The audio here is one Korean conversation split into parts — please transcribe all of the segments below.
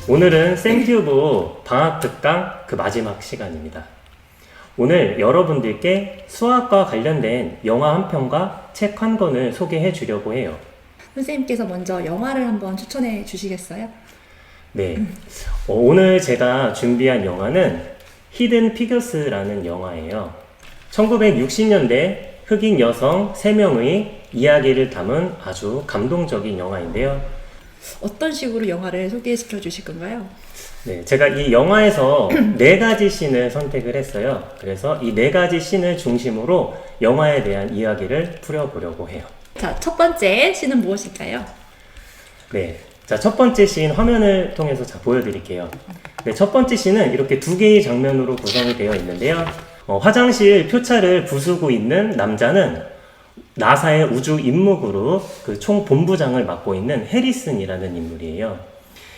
오늘은 생튜브 방학 특강 그 마지막 시간입니다. 오늘 여러분들께 수학과 관련된 영화 한 편과 책 한 권을 소개해 주려고 해요. 선생님께서 먼저 영화를 한번 추천해 주시겠어요? 네. 오늘 제가 준비한 영화는 히든 피겨스라는 영화예요. 1960년대 흑인 여성 3명의 이야기를 담은 아주 감동적인 영화인데요. 어떤 식으로 영화를 소개시켜 주실 건가요? 네, 제가 이 영화에서 4가지 씬을 선택을 했어요. 그래서 이 4가지 씬을 중심으로 영화에 대한 이야기를 풀어보려고 해요. 자, 첫 번째 씬은 무엇일까요? 네. 자, 첫 번째 씬 화면을 통해서 보여드릴게요. 네, 첫 번째 씬은 이렇게 2개의 장면으로 구성이 되어 있는데요. 화장실 표차를 부수고 있는 남자는 나사의 우주 임무그룹 그 총 본부장을 맡고 있는 해리슨이라는 인물이에요.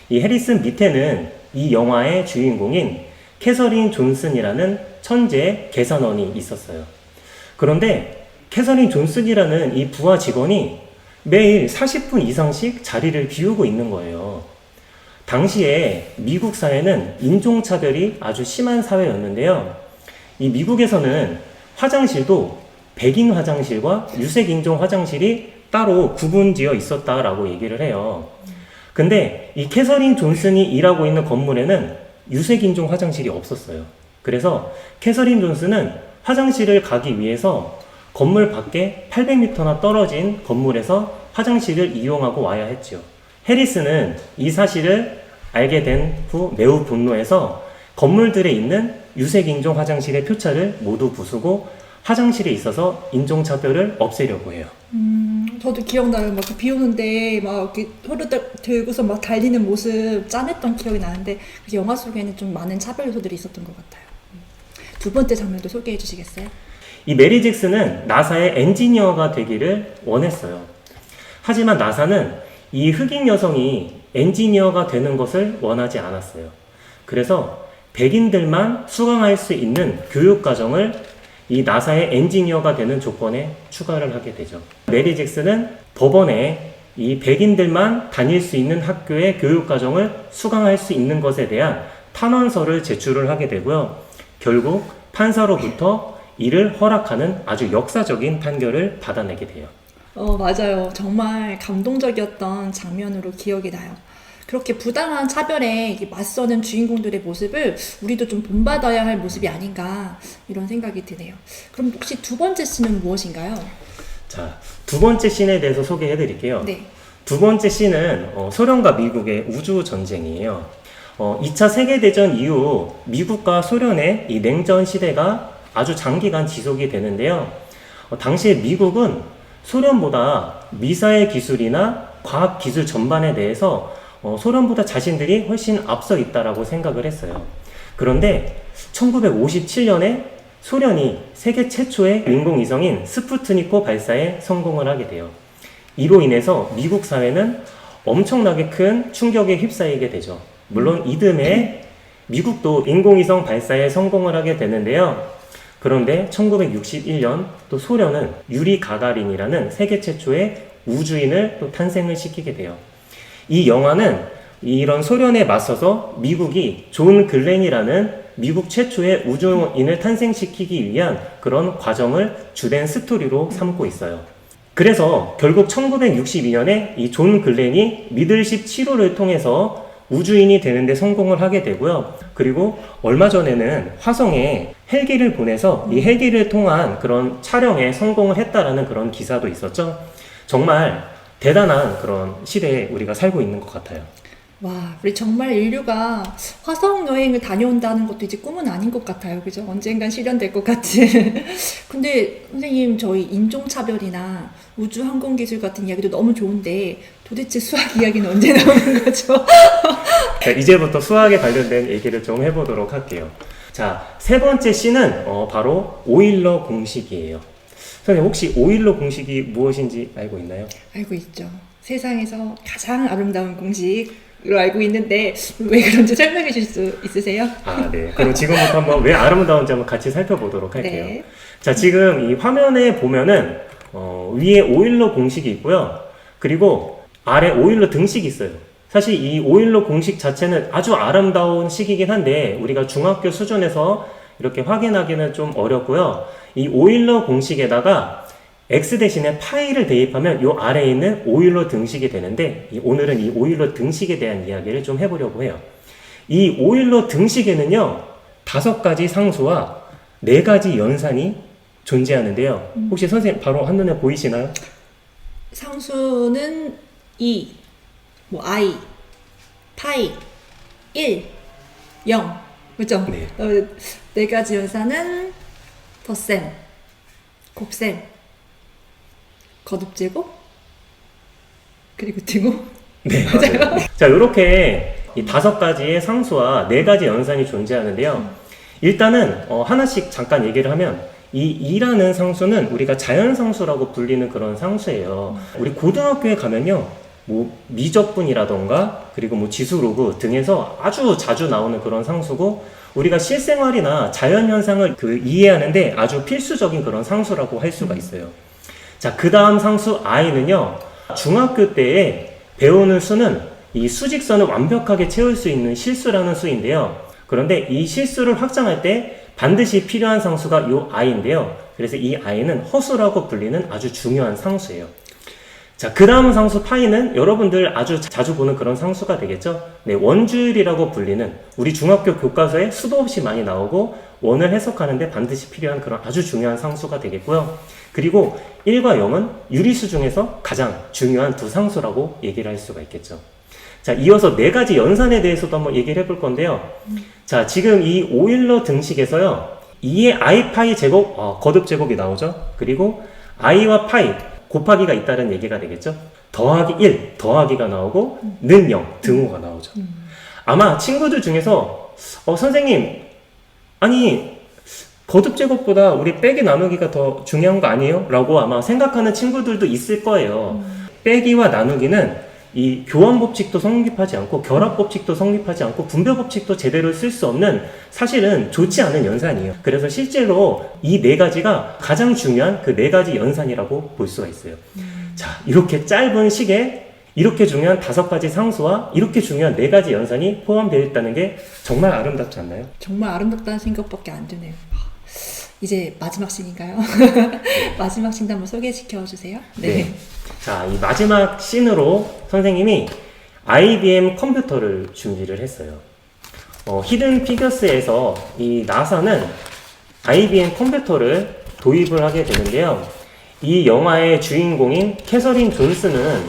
이 해리슨 밑에는 이 영화의 주인공인 캐서린 존슨이라는 천재 계산원이 있었어요. 그런데 캐서린 존슨이라는 이 부하 직원이 매일 40분 이상씩 자리를 비우고 있는 거예요. 당시에 미국 사회는 인종차별이 아주 심한 사회였는데요. 이 미국에서는 화장실도 백인 화장실과 유색인종 화장실이 따로 구분지어 있었다라고 얘기를 해요. 근데 이 캐서린 존슨이 일하고 있는 건물에는 유색인종 화장실이 없었어요. 그래서 캐서린 존슨은 화장실을 가기 위해서 건물 밖에 800m나 떨어진 건물에서 화장실을 이용하고 와야 했죠. 해리스는 이 사실을 알게 된 후 매우 분노해서 건물들에 있는 유색인종 화장실의 표차를 모두 부수고 화장실에 있어서 인종차별을 없애려고 해요. 저도 기억나요. 막 비 오는데 막 이렇게 호르륵 들고서 막 달리는 모습 짠했던 기억이 나는데 그 영화 속에는 좀 많은 차별 요소들이 있었던 것 같아요. 두 번째 장면도 소개해 주시겠어요? 이 메리 잭슨은 나사의 엔지니어가 되기를 원했어요. 하지만 나사는 이 흑인 여성이 엔지니어가 되는 것을 원하지 않았어요. 그래서 백인들만 수강할 수 있는 교육과정을 이 나사의 엔지니어가 되는 조건에 추가를 하게 되죠. 메리 잭슨은 법원에 이 백인들만 다닐 수 있는 학교의 교육과정을 수강할 수 있는 것에 대한 탄원서를 제출을 하게 되고요. 결국 판사로부터 이를 허락하는 아주 역사적인 판결을 받아내게 돼요. 맞아요. 정말 감동적이었던 장면으로 기억이 나요. 그렇게 부당한 차별에 맞서는 주인공들의 모습을 우리도 좀 본받아야 할 모습이 아닌가 이런 생각이 드네요. 그럼 혹시 두 번째 씬은 무엇인가요? 자, 두 번째 씬에 대해서 소개해 드릴게요. 네. 두 번째 씬은 소련과 미국의 우주 전쟁이에요. 2차 세계대전 이후 미국과 소련의 이 냉전 시대가 아주 장기간 지속이 되는데요. 당시에 미국은 소련보다 미사일 기술이나 과학 기술 전반에 대해서 소련보다 자신들이 훨씬 앞서 있다라고 생각을 했어요. 그런데 1957년에 소련이 세계 최초의 인공위성인 스푸트니크 발사에 성공을 하게 돼요. 이로 인해서 미국 사회는 엄청나게 큰 충격에 휩싸이게 되죠. 물론 이듬해 미국도 인공위성 발사에 성공을 하게 되는데요. 그런데 1961년 또 소련은 유리 가가린이라는 세계 최초의 우주인을 또 탄생을 시키게 돼요. 이 영화는 이런 소련에 맞서서 미국이 존 글렌이라는 미국 최초의 우주인을 탄생시키기 위한 그런 과정을 주된 스토리로 삼고 있어요. 그래서 결국 1962년에 이 존 글렌이 미들십 치료를 통해서 우주인이 되는데 성공을 하게 되고요. 그리고 얼마 전에는 화성에 헬기를 보내서 이 헬기를 통한 그런 촬영에 성공을 했다라는 그런 기사도 있었죠. 정말 대단한 그런 시대에 우리가 살고 있는 것 같아요. 와, 우리 정말 인류가 화성 여행을 다녀온다는 것도 이제 꿈은 아닌 것 같아요. 그죠? 언젠간 실현될 것 같은. 근데 선생님, 저희 인종차별이나 우주 항공기술 같은 이야기도 너무 좋은데 도대체 수학 이야기는 언제 나오는 거죠? 자, 이제부터 수학에 관련된 얘기를 좀 해보도록 할게요. 자, 세 번째 C는 바로 오일러 공식이에요. 선생님, 혹시 오일러 공식이 무엇인지 알고 있나요? 알고 있죠. 세상에서 가장 아름다운 공식으로 알고 있는데 왜 그런지 설명해 주실 수 있으세요? 아, 네. 그럼 지금부터 한번 왜 아름다운지 한번 같이 살펴보도록 할게요. 네. 자, 지금 이 화면에 보면은 위에 오일러 공식이 있고요. 그리고 아래 오일러 등식이 있어요. 사실 이 오일러 공식 자체는 아주 아름다운 식이긴 한데 우리가 중학교 수준에서 이렇게 확인하기는 좀 어렵고요. 이 오일러 공식에다가 x 대신에 파이를 대입하면 이 아래에 있는 오일러 등식이 되는데 오늘은 이 오일러 등식에 대한 이야기를 좀 해보려고 해요. 이 오일러 등식에는요 5가지 상수와 4가지 연산이 존재하는데요. 혹시 선생님 바로 한눈에 보이시나요? 상수는 2, 뭐 i, 파이, 1, 0. 그죠? 네. 네 가지 연산은 덧셈, 곱셈, 거듭제곱, 그리고 등호. 네, 맞아요. 자, 이렇게 이 5가지의 상수와 4가지 연산이 존재하는데요. 일단은 하나씩 잠깐 얘기를 하면 이 2라는 상수는 우리가 자연상수라고 불리는 그런 상수예요. 우리 고등학교에 가면요. 뭐 미적분이라던가 그리고 뭐 지수로그 등에서 아주 자주 나오는 그런 상수고 우리가 실생활이나 자연현상을 이해하는데 아주 필수적인 그런 상수라고 할 수가 있어요. 자, 그 다음 상수 i는요. 중학교 때에 배우는 수는 이 수직선을 완벽하게 채울 수 있는 실수라는 수인데요. 그런데 이 실수를 확장할 때 반드시 필요한 상수가 요 i인데요. 그래서 이 i는 허수라고 불리는 아주 중요한 상수예요. 자, 그 다음 상수 파이는 여러분들 아주 자주 보는 그런 상수가 되겠죠? 네, 원주율이라고 불리는 우리 중학교 교과서에 수도 없이 많이 나오고 원을 해석하는데 반드시 필요한 그런 아주 중요한 상수가 되겠고요. 그리고 1과 0은 유리수 중에서 가장 중요한 두 상수라고 얘기를 할 수가 있겠죠. 자, 이어서 4가지 연산에 대해서도 한번 얘기를 해볼 건데요. 자, 지금 이 오일러 등식에서요. 2의 i 파이 제곱, 거듭 제곱이 나오죠. 그리고 i와 파이 곱하기가 있다는 얘기가 되겠죠. 더하기 1, 더하기가 나오고 는 0, 등호가 나오죠. 아마 친구들 중에서 선생님, 아니 거듭 제곱보다 우리 빼기 나누기가 더 중요한 거 아니에요? 라고 아마 생각하는 친구들도 있을 거예요. 빼기와 나누기는 이 교환 법칙도 성립하지 않고 결합 법칙도 성립하지 않고 분배 법칙도 제대로 쓸 수 없는 사실은 좋지 않은 연산이에요. 그래서 실제로 이 4가지가 가장 중요한 그 4가지 연산이라고 볼 수가 있어요. 자, 이렇게 짧은 시기에 이렇게 중요한 5가지 상수와 이렇게 중요한 4가지 연산이 포함되어 있다는 게 정말 아름답지 않나요? 정말 아름답다는 생각밖에 안 드네요. 이제 마지막 씬인가요? 마지막 씬도 한번 소개시켜 주세요. 네. 자, 이 마지막 씬으로 선생님이 IBM 컴퓨터를 준비를 했어요. 히든 피겨스에서 이 나사는 IBM 컴퓨터를 도입을 하게 되는데요. 이 영화의 주인공인 캐서린 존스는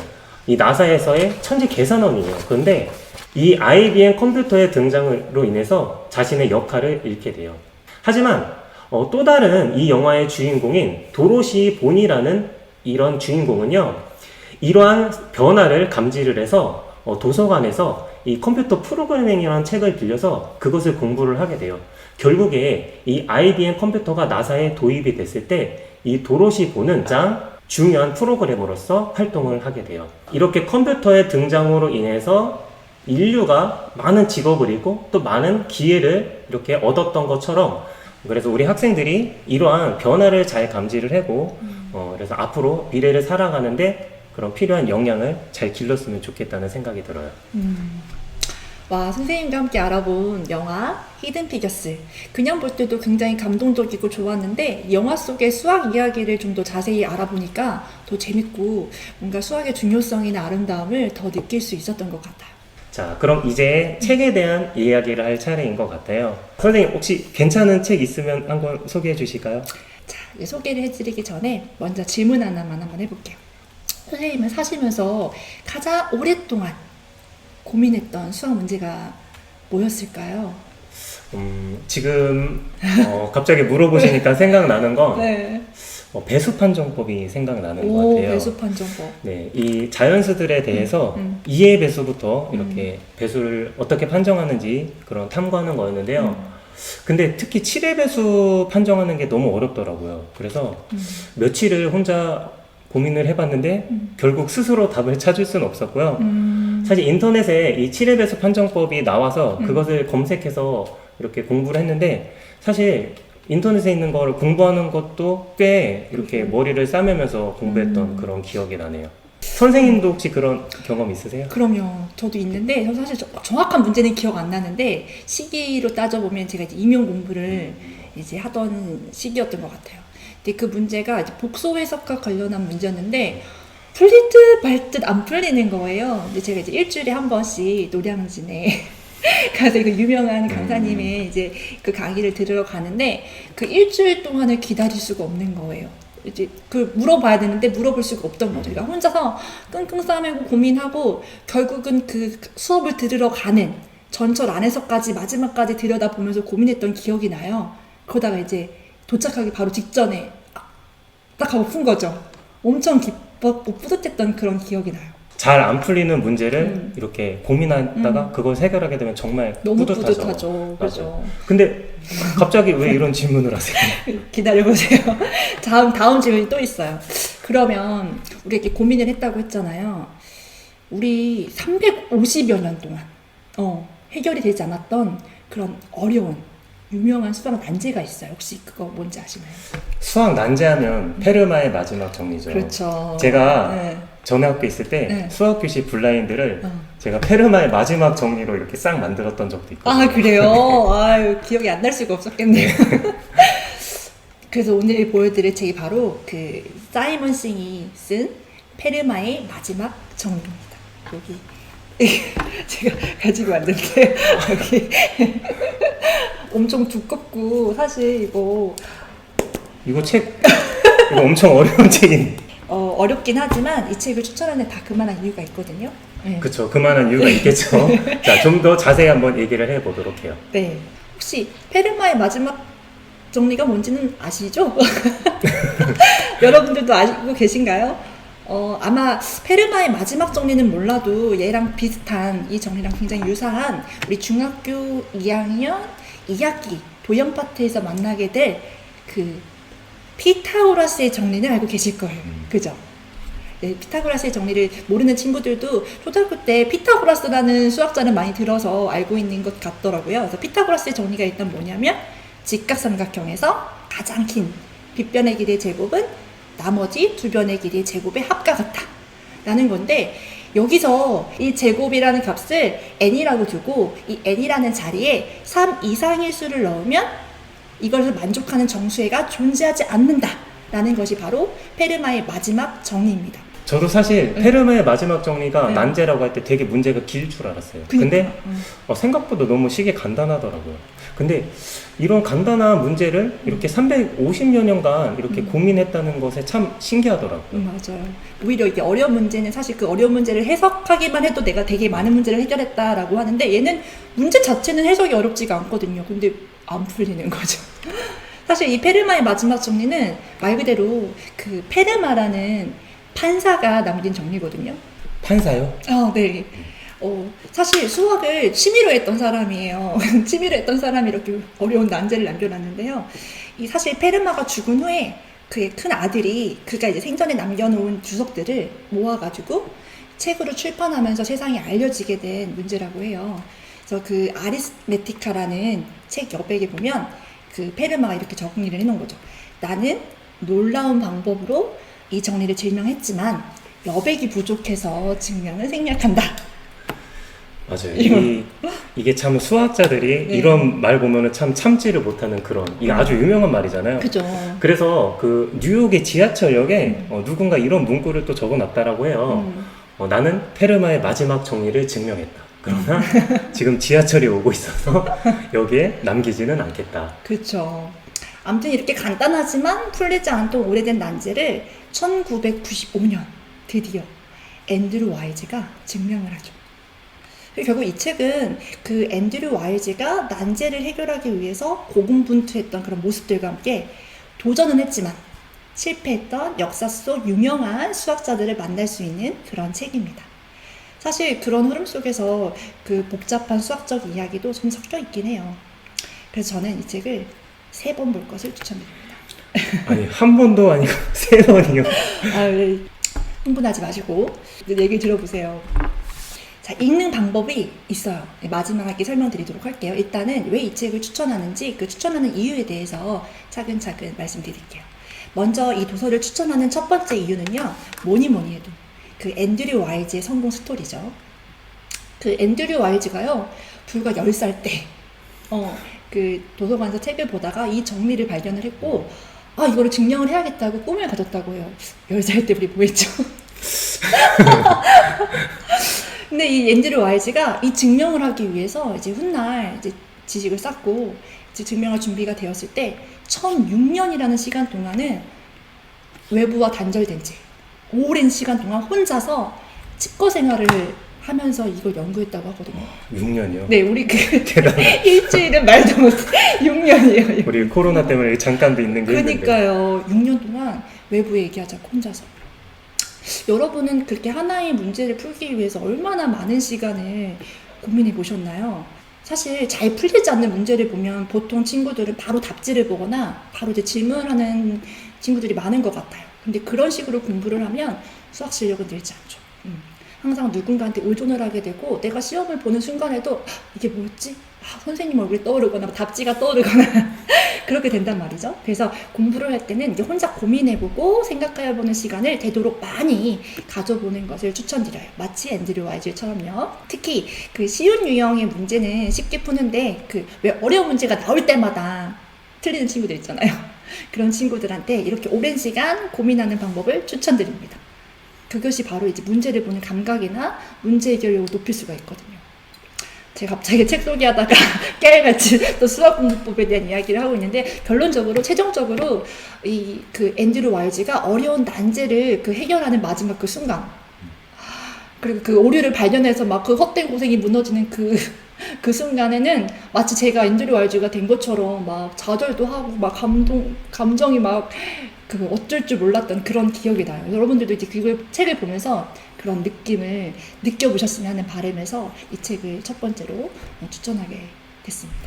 이 나사에서의 천재 계산원이에요. 그런데 이 IBM 컴퓨터의 등장으로 인해서 자신의 역할을 잃게 돼요. 하지만 또 다른 이 영화의 주인공인 도로시 본이라는 이런 주인공은요, 이러한 변화를 감지를 해서 도서관에서 이 컴퓨터 프로그래밍이라는 책을 빌려서 그것을 공부를 하게 돼요. 결국에 이 IBM 컴퓨터가 나사에 도입이 됐을 때 이 도로시 본은 가장 중요한 프로그래머로서 활동을 하게 돼요. 이렇게 컴퓨터의 등장으로 인해서 인류가 많은 직업을 잃고 또 많은 기회를 이렇게 얻었던 것처럼 그래서 우리 학생들이 이러한 변화를 잘 감지를 하고 그래서 앞으로 미래를 살아가는데 그런 필요한 역량을 잘 길렀으면 좋겠다는 생각이 들어요. 와, 선생님과 함께 알아본 영화 히든 피겨스. 그냥 볼 때도 굉장히 감동적이고 좋았는데 영화 속의 수학 이야기를 좀 더 자세히 알아보니까 더 재밌고 뭔가 수학의 중요성이나 아름다움을 더 느낄 수 있었던 것 같아요. 자, 그럼 이제 책에 대한 이야기를 할 차례인 것 같아요. 선생님 혹시 괜찮은 책 있으면 한번 소개해 주실까요? 자, 이제 소개를 해드리기 전에 먼저 질문 하나만 한번 해볼게요. 선생님은 사시면서 가장 오랫동안 고민했던 수학 문제가 뭐였을까요? 지금 갑자기 물어보시니까 생각나는 건 네. 배수 판정법이 생각나는 것 같아요. 배수 판정법. 네, 이 자연수들에 대해서 이해 배수부터 이렇게 배수를 어떻게 판정하는지 그런 탐구하는 거였는데요. 근데 특히 7의 배수 판정하는 게 너무 어렵더라고요. 그래서 며칠을 혼자 고민을 해봤는데 결국 스스로 답을 찾을 수는 없었고요. 사실 인터넷에 이 7의 배수 판정법이 나와서 그것을 검색해서 이렇게 공부를 했는데 사실 인터넷에 있는 걸 공부하는 것도 꽤 이렇게 머리를 싸매면서 공부했던 그런 기억이 나네요. 선생님도 혹시 그런 경험 있으세요? 그럼요. 저도 있는데, 저 사실 정확한 문제는 기억 안 나는데, 시기로 따져보면 제가 이제 임용 공부를 이제 하던 시기였던 것 같아요. 근데 그 문제가 이제 복소 해석과 관련한 문제였는데, 풀릴 듯 말 듯 안 풀리는 거예요. 근데 제가 이제 일주일에 한 번씩 노량진에 가서 그 유명한 강사님의 이제 그 강의를 들으러 가는데, 그 일주일 동안을 기다릴 수가 없는 거예요. 이제 그 물어봐야 되는데 물어볼 수가 없던 거죠. 그러니까 혼자서 끙끙 싸매고 고민하고 결국은 그 수업을 들으러 가는 전철 안에서까지 마지막까지 들여다보면서 고민했던 기억이 나요. 그러다가 이제 도착하기 바로 직전에 딱 하고 푼 거죠. 엄청 기뻤고 뿌듯했던 그런 기억이 나요. 잘 안 풀리는 문제를 이렇게 고민하다가 그걸 해결하게 되면 정말 너무 뿌듯하죠. 뿌듯하죠. 그죠. 근데 갑자기 왜 이런 질문을 하세요? 기다려보세요. 다음 질문이 또 있어요. 그러면 우리 이렇게 고민을 했다고 했잖아요. 우리 350여 년 동안 해결이 되지 않았던 그런 어려운 유명한 수학 난제가 있어요. 혹시 그거 뭔지 아시나요? 수학 난제하면 페르마의 마지막 정리죠. 그렇죠. 제가 네. 전에 학교 있을 때 네. 수학 교실 블라인드를 제가 페르마의 마지막 정리로 이렇게 싹 만들었던 적도 있거든요. 아, 그래요? 아유, 기억이 안 날 수가 없었겠네요. 그래서 오늘 보여드릴 책이 바로 그 사이먼 싱이 쓴 페르마의 마지막 정리입니다. 여기 제가 가지고 왔는데 여기 엄청 두껍고 사실 이거 엄청 어려운 책인데. 어렵긴 하지만 이 책을 추천하는 다 그만한 이유가 있거든요. 네. 그쵸, 그만한 이유가 있겠죠. 자, 좀 더 자세히 한번 얘기를 해보도록 해요. 네. 혹시 페르마의 마지막 정리가 뭔지는 아시죠? 여러분들도 알고 계신가요? 아마 페르마의 마지막 정리는 몰라도 얘랑 비슷한 이 정리랑 굉장히 유사한 우리 중학교 2학년 2학기 도형 파트에서 만나게 될 그 피타고라스의 정리는 알고 계실 거예요. 그죠? 네, 피타고라스의 정리를 모르는 친구들도 초등학교 때 피타고라스라는 수학자는 많이 들어서 알고 있는 것 같더라고요. 그래서 피타고라스의 정리가 일단 뭐냐면 직각삼각형에서 가장 긴 빗변의 길이의 제곱은 나머지 두 변의 길이의 제곱의 합과 같다 라는 건데, 여기서 이 제곱이라는 값을 n이라고 두고 이 n이라는 자리에 3 이상의 수를 넣으면 이것을 만족하는 정수해가 존재하지 않는다 라는 것이 바로 페르마의 마지막 정리입니다. 저도 사실 페르마의 마지막 정리가 네. 난제라고 할 때 되게 문제가 길 줄 알았어요. 근데 생각보다 너무 식이 간단하더라고요. 근데 이런 간단한 문제를 이렇게 350여 년간 이렇게 고민했다는 것에 참 신기하더라고요. 맞아요. 오히려 이게 어려운 문제는 사실 그 어려운 문제를 해석하기만 해도 내가 되게 많은 문제를 해결했다라고 하는데, 얘는 문제 자체는 해석이 어렵지가 않거든요. 근데 안 풀리는 거죠. 사실 이 페르마의 마지막 정리는 말 그대로 그 페르마라는 판사가 남긴 정리거든요. 판사요? 네. 사실 수학을 취미로 했던 사람이에요. 취미로 했던 사람이 이렇게 어려운 난제를 남겨놨는데요. 이 사실 페르마가 죽은 후에 그의 큰 아들이 그가 이제 생전에 남겨놓은 주석들을 모아가지고 책으로 출판하면서 세상에 알려지게 된 문제라고 해요. 그래서 그 아리스메티카라는 책 여백에 보면 그 페르마가 이렇게 정리를 해놓은 거죠. 나는 놀라운 방법으로 이 정리를 증명했지만 여백이 부족해서 증명을 생략한다. 맞아요. 이게 참 수학자들이 네. 이런 말 보면은 참 참지를 못하는 그런, 이게 아주 유명한 말이잖아요. 그죠. 그래서 그 뉴욕의 지하철역에 누군가 이런 문구를 또 적어놨다라고 해요. 나는 페르마의 마지막 정리를 증명했다. 그러나 지금 지하철이 오고 있어서 여기에 남기지는 않겠다. 그렇죠. 아무튼 이렇게 간단하지만 풀리지 않던 오래된 난제를 1995년 드디어 앤드류 와이즈가 증명을 하죠. 결국 이 책은 그 앤드류 와이즈가 난제를 해결하기 위해서 고군분투했던 그런 모습들과 함께 도전은 했지만 실패했던 역사 속 유명한 수학자들을 만날 수 있는 그런 책입니다. 사실 그런 흐름 속에서 그 복잡한 수학적 이야기도 좀 섞여 있긴 해요. 그래서 저는 이 책을 3번 볼 것을 추천드립니다. 아니, 한 번도 아니고 3번이요. 네. 흥분하지 마시고 얘기 들어보세요. 자, 읽는 방법이 있어요. 마지막에 설명드리도록 할게요. 일단은 왜 이 책을 추천하는지, 그 추천하는 이유에 대해서 차근차근 말씀드릴게요. 먼저 이 도서를 추천하는 첫 번째 이유는요, 뭐니 해도 그 앤드류 와이즈의 성공 스토리죠. 그 앤드류 와이즈가요, 불과 10살 때, 그 도서관에서 책을 보다가 이 정리를 발견을 했고, 아, 이거를 증명을 해야겠다고 꿈을 가졌다고 해요. 10살 때 우리 뭐 했죠? 근데 이 앤드류 와이즈가 이 증명을 하기 위해서 이제 훗날 이제 지식을 쌓고 이제 증명할 준비가 되었을 때 1006년이라는 시간 동안은 외부와 단절된 채 오랜 시간 동안 혼자서 치과 생활을 하면서 이걸 연구했다고 하거든요. 6년이요? 네, 우리 그 일주일은 말도 못해. 6년이에요. 우리 코로나 때문에 잠깐도 있는 게 힘든데. 그러니까요. 6년 동안 외부 얘기하자고 혼자서. 여러분은 그렇게 하나의 문제를 풀기 위해서 얼마나 많은 시간을 고민해 보셨나요? 사실 잘 풀리지 않는 문제를 보면 보통 친구들은 바로 답지를 보거나 바로 이제 질문하는 친구들이 많은 것 같아요. 근데 그런 식으로 공부를 하면 수학 실력은 늘지 않죠. 항상 누군가한테 의존을 하게 되고 내가 시험을 보는 순간에도 이게 뭐였지? 선생님 얼굴이 떠오르거나 답지가 떠오르거나 그렇게 된단 말이죠. 그래서 공부를 할 때는 이제 혼자 고민해보고 생각해보는 시간을 되도록 많이 가져보는 것을 추천드려요. 마치 앤드류 와이즈처럼요. 특히 그 쉬운 유형의 문제는 쉽게 푸는데 그 왜 어려운 문제가 나올 때마다 틀리는 친구들 있잖아요. 그런 친구들한테 이렇게 오랜 시간 고민하는 방법을 추천드립니다. 그것이 바로 이제 문제를 보는 감각이나 문제 해결력을 높일 수가 있거든요. 제가 갑자기 책 소개하다가 깨알같이 또 수학 공부법에 대한 이야기를 하고 있는데 결론적으로 최종적으로 이 그 앤드류 와이즈가 어려운 난제를 그 해결하는 마지막 그 순간 그리고 그 오류를 발견해서 막 그 헛된 고생이 무너지는 그 순간에는 마치 제가 앤드류 와이즈가 된 것처럼 막 좌절도 하고 막 감정이 막 그 어쩔 줄 몰랐던 그런 기억이 나요. 여러분들도 이제 그 책을 보면서 그런 느낌을 느껴보셨으면 하는 바람에서 이 책을 첫 번째로 추천하게 됐습니다.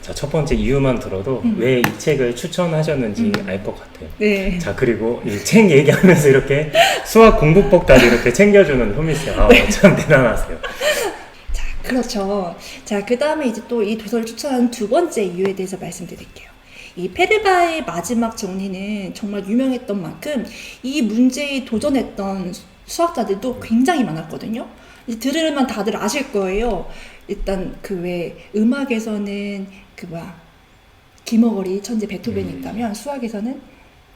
자, 첫 번째 이유만 들어도 왜 이 책을 추천하셨는지 알 것 같아요. 네. 자, 그리고 이 책 얘기하면서 이렇게 수학 공부법까지 이렇게 챙겨주는 효미씨, 참 대단하세요. 자, 그렇죠. 자, 그 다음에 이제 또 이 도서를 추천한 두 번째 이유에 대해서 말씀드릴게요. 이 페르바의 마지막 정리는 정말 유명했던 만큼 이 문제에 도전했던 수학자들도 굉장히 많았거든요. 이제 들으면 다들 아실 거예요. 일단 그 왜 음악에서는 기머거리 천재 베토벤이 있다면 수학에서는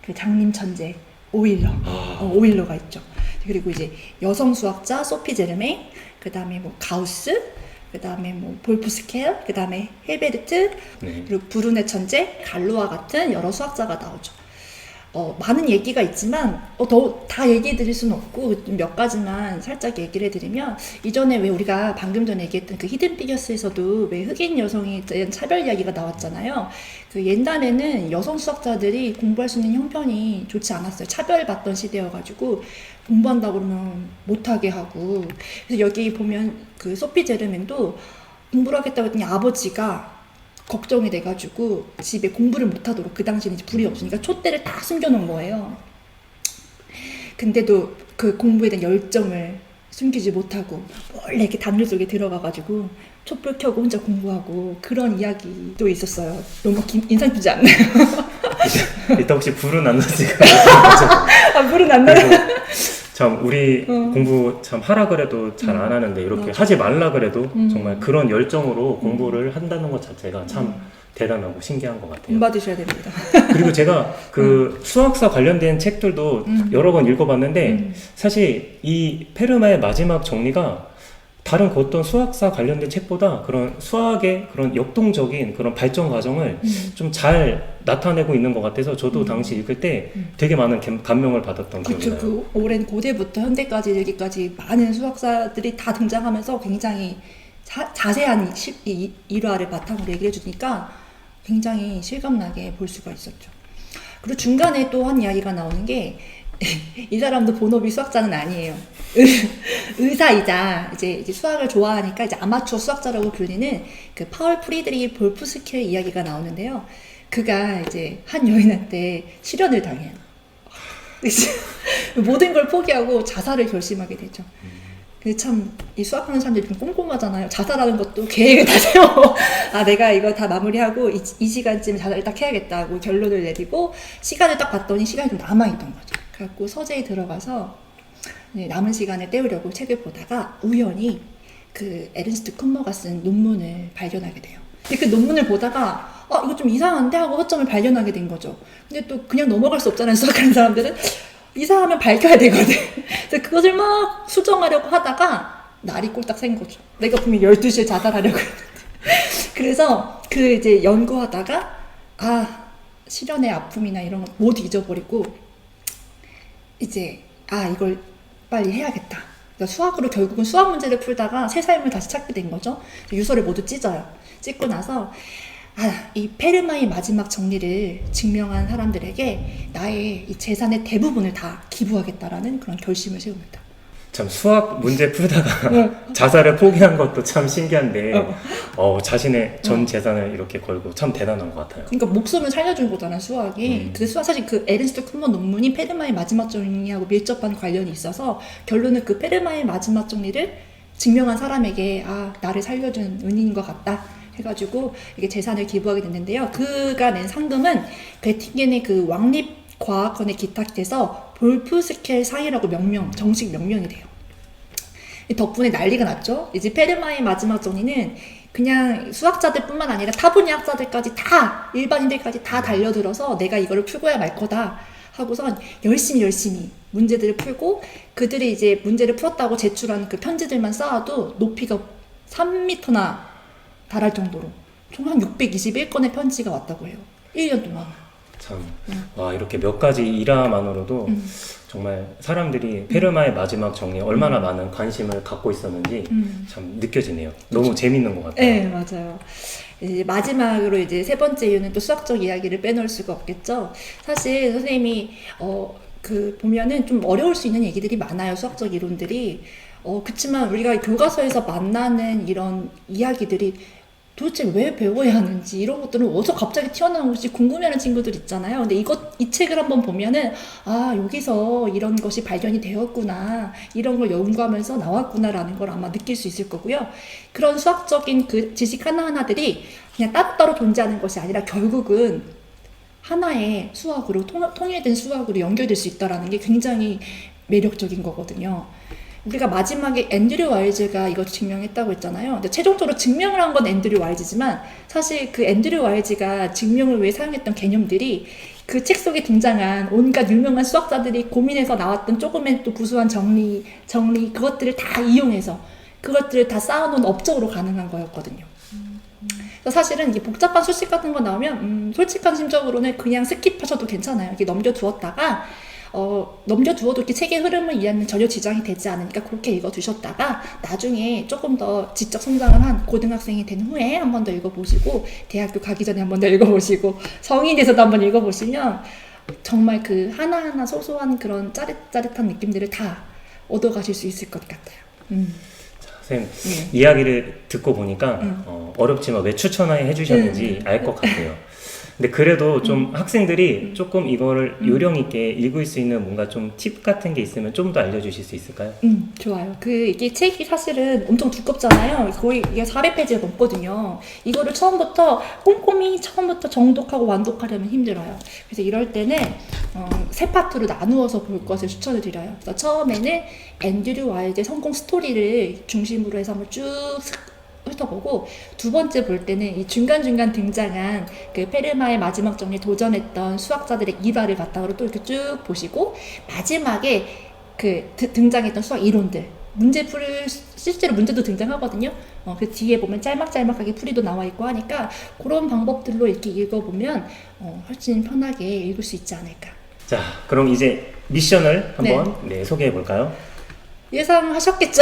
그 장님 천재 오일러가 있죠. 그리고 이제 여성 수학자 소피 제르맹, 그 다음에 뭐 가우스, 그 다음에 뭐 볼프스켈, 그 다음에 헬베르트, 그리고 브루네 천재, 갈로와 같은 여러 수학자가 나오죠. 많은 얘기가 있지만 다 얘기해 드릴 수는 없고 몇 가지만 살짝 얘기를 해드리면 이전에 왜 우리가 방금 전에 얘기했던 그 히든 피겨스에서도 왜 흑인 여성에 대한 차별 이야기가 나왔잖아요. 그 옛날에는 여성 수학자들이 공부할 수 있는 형편이 좋지 않았어요. 차별받던 시대여가지고 공부한다고 그러면 못하게 하고. 그래서 여기 보면 그 소피 제르맹도 공부를 하겠다고 했더니 아버지가 걱정이 돼가지고 집에 공부를 못하도록 그 당시에는 이제 불이 없으니까 촛대를 다 숨겨놓은 거예요. 근데도 그 공부에 대한 열정을 숨기지 못하고 원래 이렇게 담요 속에 들어가가지고 촛불 켜고 혼자 공부하고 그런 이야기도 있었어요. 너무 인상 깊지 않나요? 이따 혹시 불은 안 나지가? 불은 안 나요? 참 우리 공부 참 하라 그래도 잘 안 하는데 이렇게 맞아. 하지 말라 그래도 정말 그런 열정으로 공부를 한다는 것 자체가 참 대단하고 신기한 것 같아요. 받으셔야 됩니다. 그리고 제가 그 수학사 관련된 책들도 여러 번 읽어봤는데 사실 이 페르마의 마지막 정리가 다른 그 어떤 수학사 관련된 책보다 그런 수학의 그런 역동적인 그런 발전 과정을 좀 잘 나타내고 있는 것 같아서 저도 당시 읽을 때 되게 많은 감명을 받았던 기억이 나요. 그 오랜 고대부터 현대까지 여기까지 많은 수학사들이 다 등장하면서 굉장히 자세한 일화를 바탕으로 얘기를 해주니까 굉장히 실감나게 볼 수가 있었죠. 그리고 중간에 또 한 이야기가 나오는 게 이 사람도 본업이 수학자는 아니에요. 의사이자 이제 수학을 좋아하니까 이제 아마추어 수학자라고 불리는 그 파울 프리드리히 볼프스켈 이야기가 나오는데요. 그가 이제 한 여인한테 실연을 당해요. 모든 걸 포기하고 자살을 결심하게 되죠. 근데 참 이 수학하는 사람들이 좀 꼼꼼하잖아요. 자살하는 것도 계획을 다 세워. 내가 이거 다 마무리하고 이 시간쯤에 자살을 딱 해야겠다고 결론을 내리고 시간을 딱 봤더니 시간이 좀 남아있던 거죠. 그래갖고 서재에 들어가서 네, 남은 시간을 때우려고 책을 보다가 우연히 그 에른스트 쿤머가 쓴 논문을 발견하게 돼요. 근데 그 논문을 보다가 이거 좀 이상한데 하고 허점을 발견하게 된 거죠. 근데 또 그냥 넘어갈 수 없잖아요. 수학하는 사람들은 이상하면 밝혀야 되거든. 그래서 그것을 막 수정하려고 하다가 날이 꼴딱 샌 거죠. 내가 분명 12시에 자살하려고 했는데. 그래서 그 이제 연구하다가 실연의 아픔이나 이런 거 모두 잊어버리고 이제 이걸 빨리 해야겠다. 그러니까 수학으로 결국은 수학 문제를 풀다가 새 삶을 다시 찾게 된 거죠. 유서를 모두 찢어요. 찢고 나서 이 페르마의 마지막 정리를 증명한 사람들에게 나의 이 재산의 대부분을 다 기부하겠다라는 그런 결심을 세웁니다. 참 수학 문제 풀다가 자살을 포기한 것도 참 신기한데 자신의 전 재산을 이렇게 걸고 참 대단한 것 같아요. 그러니까 목숨을 살려준 거잖아 수학이. 그 사실 그 에른스트 쿤먼 논문이 페르마의 마지막 정리하고 밀접한 관련이 있어서 결론은 그 페르마의 마지막 정리를 증명한 사람에게 나를 살려준 은인인 것 같다 해가지고 이게 재산을 기부하게 됐는데요. 그가 낸 상금은 베팅겐의 그 왕립과학원에 기탁돼서 볼프스켈 상이라고 정식 명명이 돼요. 덕분에 난리가 났죠. 이제 페르마의 마지막 정리는 그냥 수학자들뿐만 아니라 타분야학자들까지 다 일반인들까지 다 달려들어서 내가 이거를 풀고야 말 거다 하고선 열심히 문제들을 풀고 그들이 이제 문제를 풀었다고 제출한 그 편지들만 쌓아도 높이가 3m나 달할 정도로 총 한 621건의 편지가 왔다고 해요. 1년 동안. 참, 이렇게 몇 가지 일화만으로도 정말 사람들이 페르마의 마지막 정리에 얼마나 많은 관심을 갖고 있었는지 참 느껴지네요. 너무 재밌는 것 같아요. 네, 맞아요. 이제 마지막으로 이제 세 번째 이유는 또 수학적 이야기를 빼놓을 수가 없겠죠. 사실 선생님이 보면은 좀 어려울 수 있는 얘기들이 많아요. 수학적 이론들이. 그치만 우리가 교과서에서 만나는 이런 이야기들이 도대체 왜 배워야 하는지 이런 것들은 어디서 갑자기 튀어나온 것이 궁금해하는 친구들 있잖아요. 근데 이 책을 한번 보면은 여기서 이런 것이 발견이 되었구나, 이런 걸 연구하면서 나왔구나라는 걸 아마 느낄 수 있을 거고요. 그런 수학적인 그 지식 하나하나들이 그냥 따로따로 존재하는 것이 아니라 결국은 하나의 수학으로 통일된 수학으로 연결될 수 있다라는 게 굉장히 매력적인 거거든요. 우리가 마지막에 앤드류 와일즈가 이걸 증명했다고 했잖아요. 근데 최종적으로 증명을 한 건 앤드류 와일즈지만 사실 그 앤드류 와일즈가 증명을 위해 사용했던 개념들이 그 책 속에 등장한 온갖 유명한 수학자들이 고민해서 나왔던 조금의 또 구수한 정리 그것들을 다 이용해서 그것들을 다 쌓아놓은 업적으로 가능한 거였거든요. 그래서 사실은 이게 복잡한 수식 같은 거 나오면 솔직한 심적으로는 그냥 스킵하셔도 괜찮아요. 이렇게 넘겨두었다가 넘겨두어도 이렇게 책의 흐름을 이해하는 전혀 지장이 되지 않으니까 그렇게 읽어두셨다가 나중에 조금 더 지적 성장을 한 고등학생이 된 후에 한 번 더 읽어보시고 대학교 가기 전에 한 번 더 읽어보시고 성인이 돼서도 한 번 읽어보시면 정말 그 하나하나 소소한 그런 짜릿짜릿한 느낌들을 다 얻어가실 수 있을 것 같아요. 선생님, 이야기를 듣고 보니까 어렵지만 왜 추천해 주셨는지 알 것 같아요. 근데 그래도 좀 학생들이 조금 이거를 요령 있게 읽을 수 있는 뭔가 좀 팁 같은 게 있으면 좀 더 알려주실 수 있을까요? 좋아요. 이게 책이 사실은 엄청 두껍잖아요. 거의 이게 400페이지가 넘거든요. 이거를 꼼꼼히 처음부터 정독하고 완독하려면 힘들어요. 그래서 이럴 때는 세 파트로 나누어서 볼 것을 추천을 드려요. 그래서 처음에는 앤드류 와일드의 성공 스토리를 중심으로 해서 한번 쭉 훑어보고 두 번째 볼 때는 이 중간중간 등장한 그 페르마의 마지막 정리에 도전했던 수학자들의 일화를 바탕으로 또 이렇게 쭉 보시고 마지막에 그 등장했던 수학 이론들 실제로 문제도 등장하거든요. 그 뒤에 보면 짤막짤막하게 풀이도 나와 있고 하니까 그런 방법들로 이렇게 읽어보면 훨씬 편하게 읽을 수 있지 않을까. 자, 그럼 이제 미션을 한번 소개해 볼까요? 예상하셨겠죠?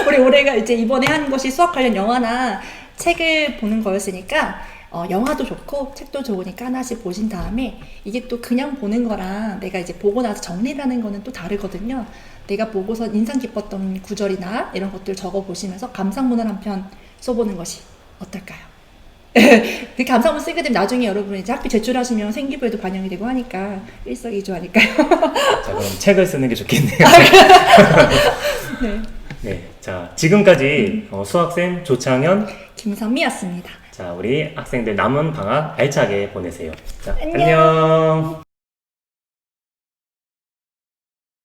우리 올해가 이제 이번에 한 것이 수학 관련 영화나 책을 보는 거였으니까 영화도 좋고 책도 좋으니까 하나씩 보신 다음에 이게 또 그냥 보는 거랑 내가 이제 보고 나서 정리라는 거는 또 다르거든요. 내가 보고서 인상 깊었던 구절이나 이런 것들 적어 보시면서 감상문을 한 편 써보는 것이 어떨까요? 그 감상문 쓰게 되면 나중에 여러분 이제 학교 제출하시면 생기부에도 반영이 되고 하니까 일석이조 하니까요. 자, 그럼 책을 쓰는 게 좋겠네요. 네. 자, 지금까지 수학생 조창현, 김선미였습니다. 자, 우리 학생들 남은 방학 알차게 보내세요. 자, 안녕. 안녕.